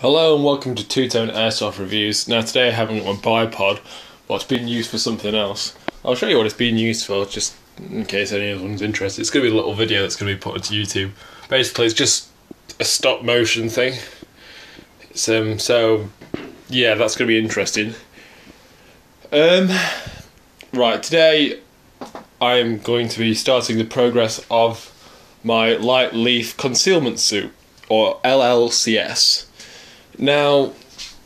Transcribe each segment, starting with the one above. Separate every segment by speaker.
Speaker 1: Hello and welcome to Two-Tone Airsoft Reviews. Now today I haven't got my bipod, but it's being used for something else. I'll show you what it's being used for, just in case anyone's interested. It's going to be a little video that's going to be put onto YouTube. Basically it's just a stop motion thing. It's, so yeah, that's going to be interesting. Right, today I am going to be starting the progress of my light leaf concealment suit, or LLCS. Now,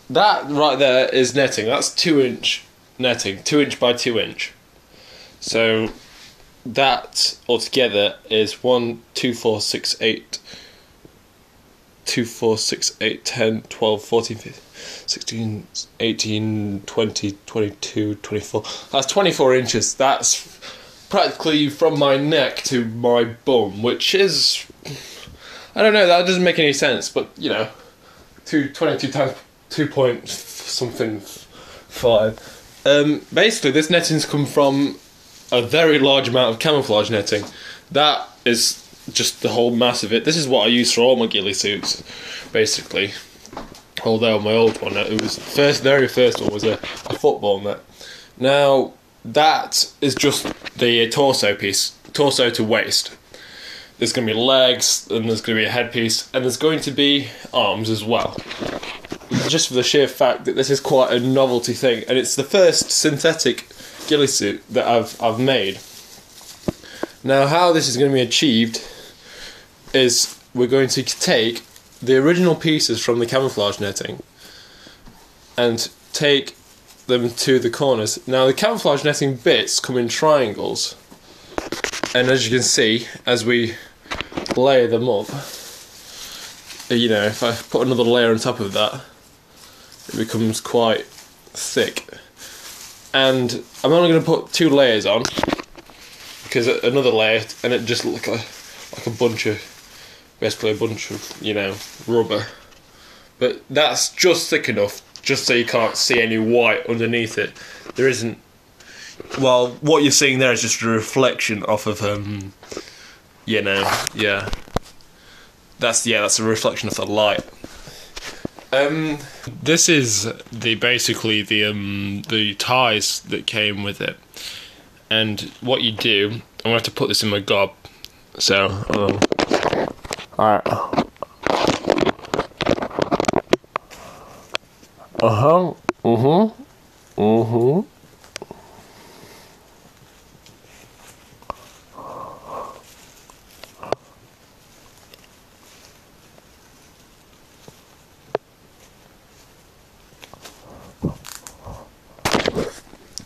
Speaker 1: that right there is netting. That's 2-inch netting, 2-inch by 2-inch. So that altogether is 1, 2, 4, 6, 8, 2, 4, 6, 8, 10, 12, 14, 15, 16, 18, 20, 22, 24. That's 24 inches. That's practically from my neck to my bum, which is, I don't know, that doesn't make any sense, but you know, 22 times 2 point something 5. Basically, this netting's come from a very large amount of camouflage netting. That is just the whole mass of it. This is what I use for all my ghillie suits, basically. Although my old one, it was very first one was a football net. Now that is just the torso piece, torso to waist. There's going to be legs, and there's going to be a headpiece, and there's going to be arms as well. Just for the sheer fact that this is quite a novelty thing, and it's the first synthetic ghillie suit that I've made. Now, how this is going to be achieved is we're going to take the original pieces from the camouflage netting and take them to the corners. Now, the camouflage netting bits come in triangles, and as you can see, as we layer them up, you know, if I put another layer on top of that, it becomes quite thick. And I'm only going to put 2 layers on, because another layer, and it just looks like a bunch of, basically a bunch of, you know, rubber. But that's just thick enough, just so you can't see any white underneath it. There isn't. Well, what you're seeing there is just a reflection off of you know, yeah. That's a reflection of the light. This is basically the ties that came with it. And what you do, I'm gonna have to put this in my gob. So, alright.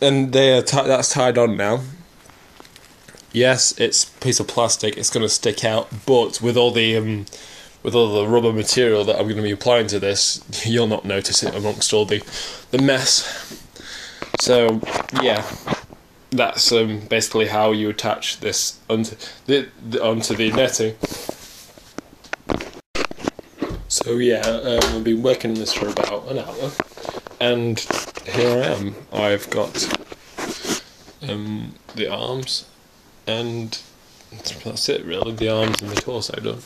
Speaker 1: And that's tied on now. Yes, it's a piece of plastic. It's going to stick out, but with all the rubber material that I'm going to be applying to this, you'll not notice it amongst all the mess. So yeah, that's basically how you attach this onto the netting. So yeah, I've been working on this for about an hour, and here I am. I've got the arms, and that's it really, the arms and the torso done.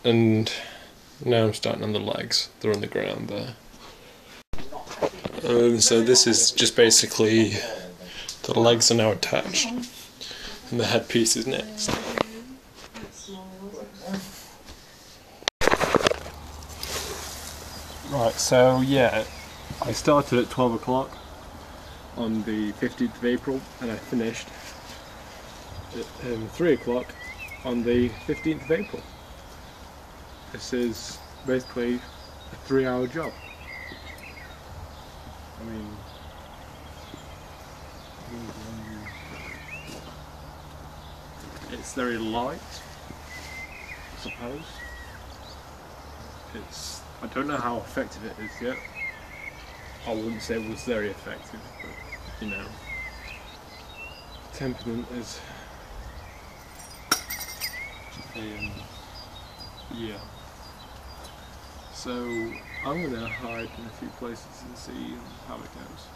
Speaker 1: And now I'm starting on the legs. They're on the ground there. So this is just basically, the legs are now attached, and the headpiece is next. Right, so yeah, I started at 12 o'clock on the 15th of April, and I finished at 3 o'clock on the 15th of April. This is basically a 3-hour job. I mean, it's very light, I suppose. I don't know how effective it is yet. I wouldn't say it was very effective, but you know, temperament is yeah. So I'm gonna hide in a few places and see how it goes.